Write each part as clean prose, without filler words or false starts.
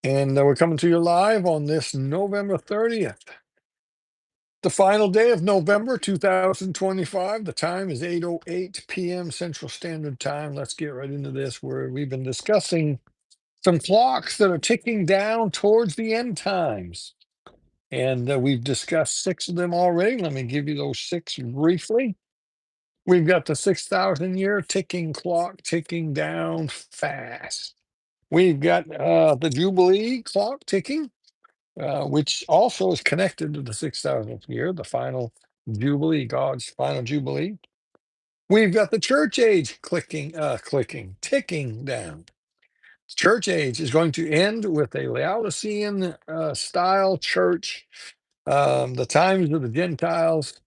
And we're coming to you live on this November 30th, the final day of November 2025. The time is 8:08 p.m. Central Standard Time. Let's get right into this, where we've been discussing some clocks that are ticking down towards the end times. And we've discussed six of them already. Let me give you those six briefly. We've got the 6,000 year ticking clock ticking down fast. We've got the Jubilee clock ticking, which also is connected to the 6,000th year, the final Jubilee, God's final Jubilee. We've got the church age ticking down. Church age is going to end with a Laodicean style church, the times of the Gentiles,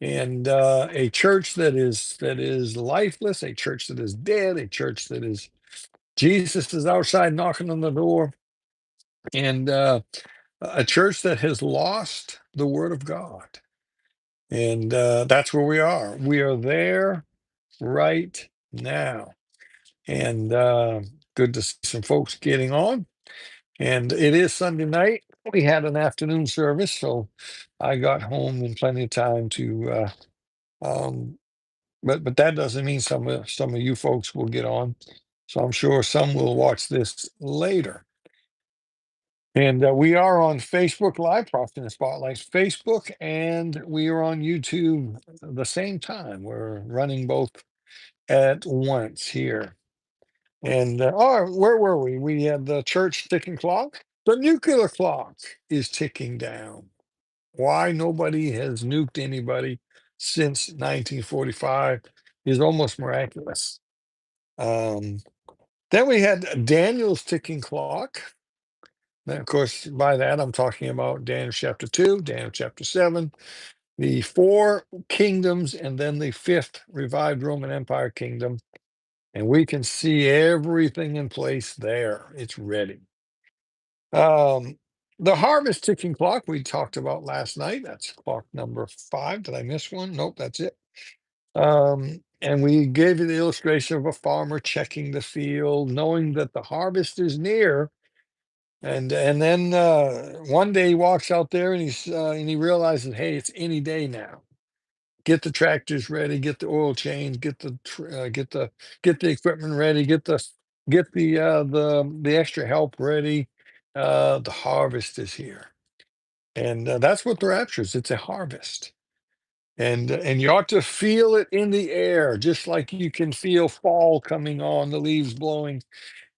and a church that is lifeless, a church that is dead, a church that is Jesus is outside knocking on the door, and a church that has lost the Word of God. And that's where we are. We are there right now. And good to see some folks getting on. And it is Sunday night. We had an afternoon service, so I got home in plenty of time to. Um, but that doesn't mean some of you folks will get on. So I'm sure some will watch this later. And we are on Facebook Live, Prophet in the Spotlight Facebook, and we are on YouTube at the same time. We're running both at once here. And where were we? We had the church ticking clock. The nuclear clock is ticking down. Why nobody has nuked anybody since 1945 is almost miraculous. Um, then we had Daniel's ticking clock. And of course, by that, I'm talking about Daniel chapter 2, Daniel chapter 7, the four kingdoms, and then the fifth revived Roman Empire kingdom. And we can see everything in place there. It's ready. Um, the harvest ticking clock we talked about last night. That's clock number 5. Did I miss one? Nope, that's it. And we gave you the illustration of a farmer checking the field, knowing that the harvest is near. And then one day he walks out there and he realizes, hey, it's any day now. Get the tractors ready, get the oil change, get the equipment ready, get the extra help ready. The harvest is here, and that's what the rapture is. It's a harvest, and you ought to feel it in the air, just like you can feel fall coming on, the leaves blowing.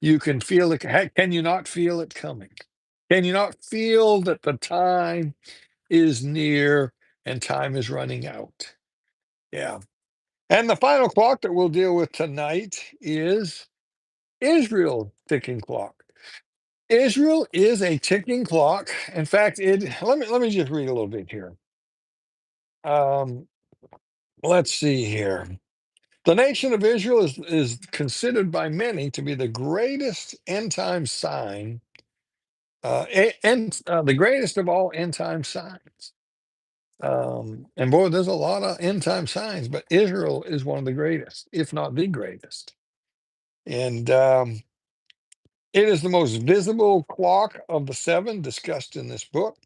You can feel it. Can you not feel it coming? Can you not feel that the time is near and time is running out? Yeah. And the final clock that we'll deal with tonight is Israel ticking clock. Israel is a ticking clock. In fact, let me just read a little bit here. Um, let's see here. The nation of Israel is considered by many to be the greatest end time sign, and the greatest of all end time signs. And boy, there's a lot of end time signs, but Israel is one of the greatest, if not the greatest. And it is the most visible clock of the seven discussed in this book.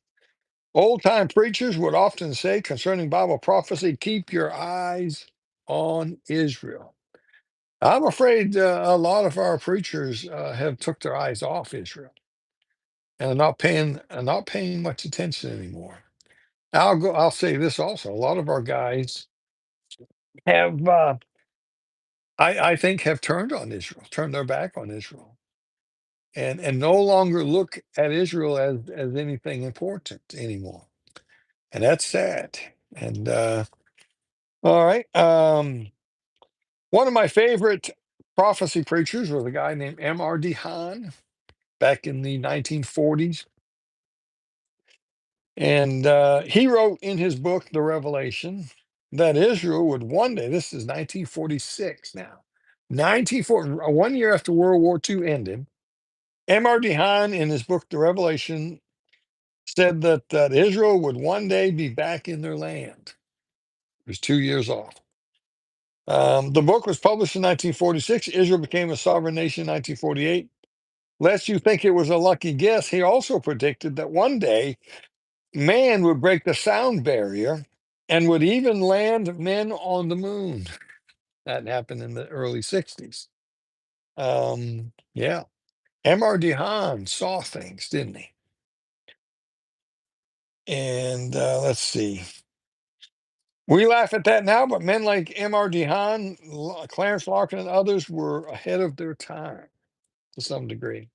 Old time preachers would often say concerning Bible prophecy, keep your eyes on Israel. I'm afraid a lot of our preachers have took their eyes off Israel and are not paying much attention anymore. I'll say this also. A lot of our guys have I think have turned on Israel, turned their back on Israel, and no longer look at Israel as anything important anymore. And that's sad. And all right. One of my favorite prophecy preachers was a guy named M.R.D. Hahn back in the 1940s. And he wrote in his book, The Revelation, that Israel would one day, this is 1946 now, 1940, 1 year after World War II ended, M.R.D. Hahn in his book, The Revelation, said that Israel would one day be back in their land. It was 2 years off. The book was published in 1946. Israel became a sovereign nation in 1948. Lest you think it was a lucky guess, he also predicted that one day man would break the sound barrier and would even land men on the moon. That happened in the early 60s. Yeah. M.R.D. Hahn saw things, didn't he? And let's see. We laugh at that now, but men like M.R.D. Hahn, Clarence Larkin, and others were ahead of their time to some degree.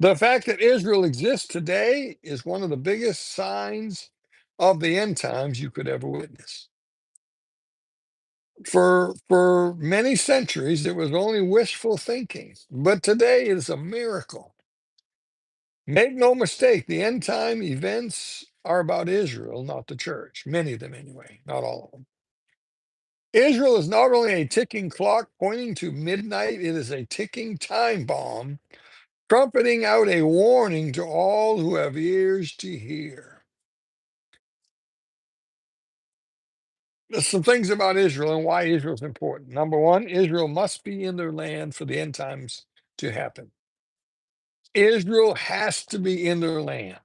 The fact that Israel exists today is one of the biggest signs of the end times you could ever witness. For many centuries, it was only wishful thinking, but today it is a miracle. Make no mistake, the end time events are about Israel, not the church. Many of them, anyway, not all of them. Israel is not only a ticking clock pointing to midnight, it is a ticking time bomb, trumpeting out a warning to all who have ears to hear. There's some things about Israel and why Israel is important. Number one, Israel must be in their land for the end times to happen. Israel has to be in their land,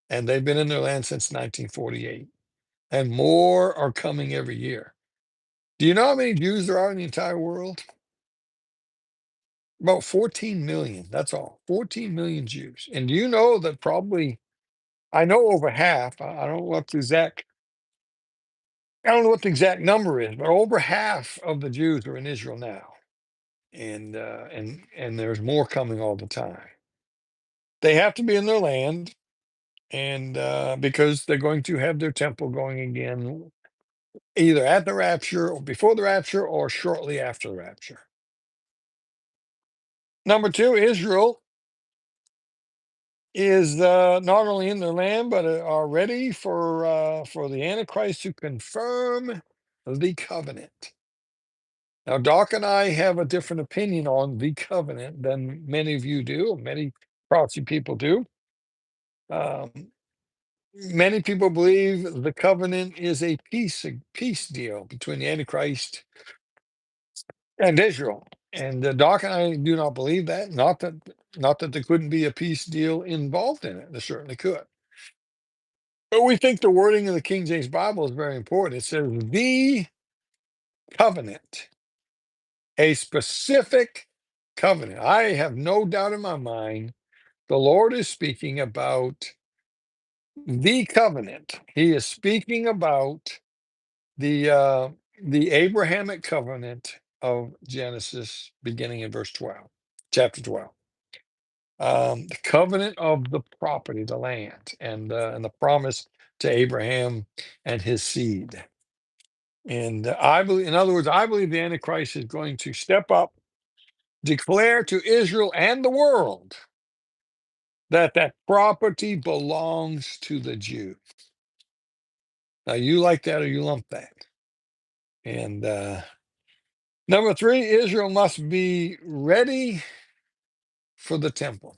and they've been in their land since 1948, and more are coming every year. Do you know how many Jews there are in the entire world? About 14 million. That's all. 14 million Jews. And do you know that probably, I know over half, I don't know what the exact, I don't know what the exact number is, but over half of the Jews are in Israel now. And there's more coming all the time. They have to be in their land, and because they're going to have their temple going again, either at the rapture or before the rapture or shortly after the rapture. Number two, Israel is not only in their land, but are ready for the Antichrist to confirm the covenant. Now, Doc and I have a different opinion on the covenant than many of you do, many prophecy people do. Um, Many people believe the covenant is a peace deal between the Antichrist and Israel. And Doc and I do not believe that. Not that there couldn't be a peace deal involved in it. There certainly could. But we think the wording of the King James Bible is very important. It says the covenant, a specific covenant. I have no doubt in my mind the Lord is speaking about the covenant. He is speaking about the uh, the Abrahamic covenant of Genesis, beginning in verse 12, chapter 12. The covenant of the property, the land, and the promise to Abraham and his seed. And I believe, in other words, I believe the Antichrist is going to step up, declare to Israel and the world that that property belongs to the Jew. Now, you like that or you lump that. And number three, Israel must be ready for the temple.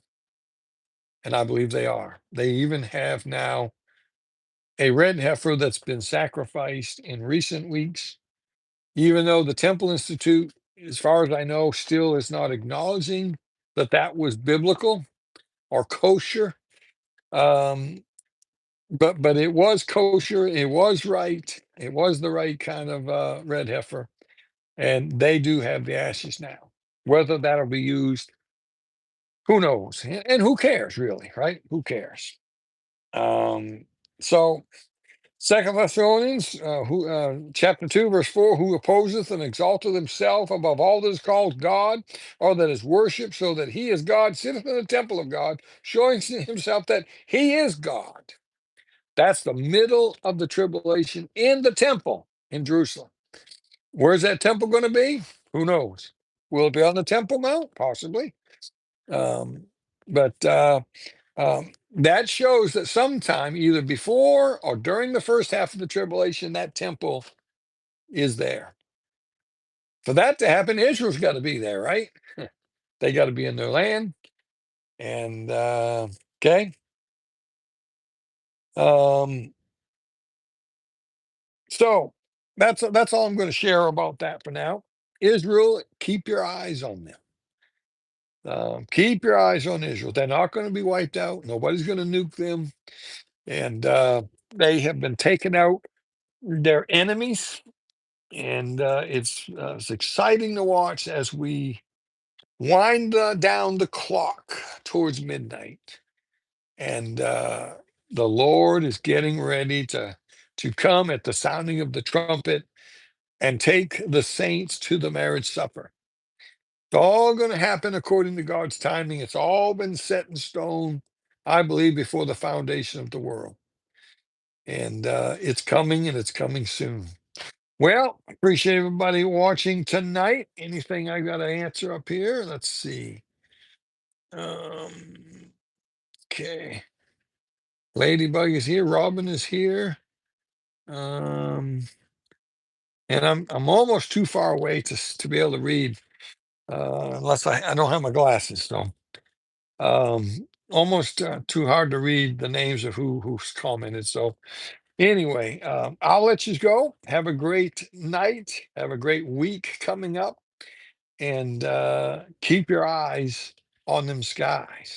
And I believe they are. They even have now a red heifer that's been sacrificed in recent weeks, even though the Temple Institute, as far as I know, still is not acknowledging that that was biblical or kosher. Um, but it was kosher. It was right. It was the right kind of red heifer, and they do have the ashes now. Whether that'll be used, who knows? And who cares, really? Right? Who cares? Um, so Second Thessalonians, chapter 2, verse 4, who opposeth and exalteth himself above all that is called God, or that is worshipped, so that he is God, sitteth in the temple of God, showing himself that he is God. That's the middle of the tribulation in the temple in Jerusalem. Where's that temple going to be? Who knows? Will it be on the Temple Mount? Possibly. Um, but that shows that sometime, either before or during the first half of the tribulation, that temple is there. For that to happen, Israel's got to be there, right? They got to be in their land. And okay. Um, so that's all I'm going to share about that for now. Israel, keep your eyes on them. Keep your eyes on Israel. They're not going to be wiped out. Nobody's going to nuke them. And they have been taken out, their enemies. And it's exciting to watch as we wind down the clock towards midnight. And the Lord is getting ready to come at the sounding of the trumpet and take the saints to the marriage supper. It's all going to happen according to God's timing. It's all been set in stone, I believe, before the foundation of the world. And it's coming, and it's coming soon. Well, appreciate everybody watching tonight. Anything I got to answer up here? Let's see. Um, okay. Ladybug is here. Robin is here. Um, and I'm almost too far away to be able to read, unless I don't have my glasses. So almost too hard to read the names of who's commented. So anyway, I'll let you go. Have a great night. Have a great week coming up, and keep your eyes on them skies.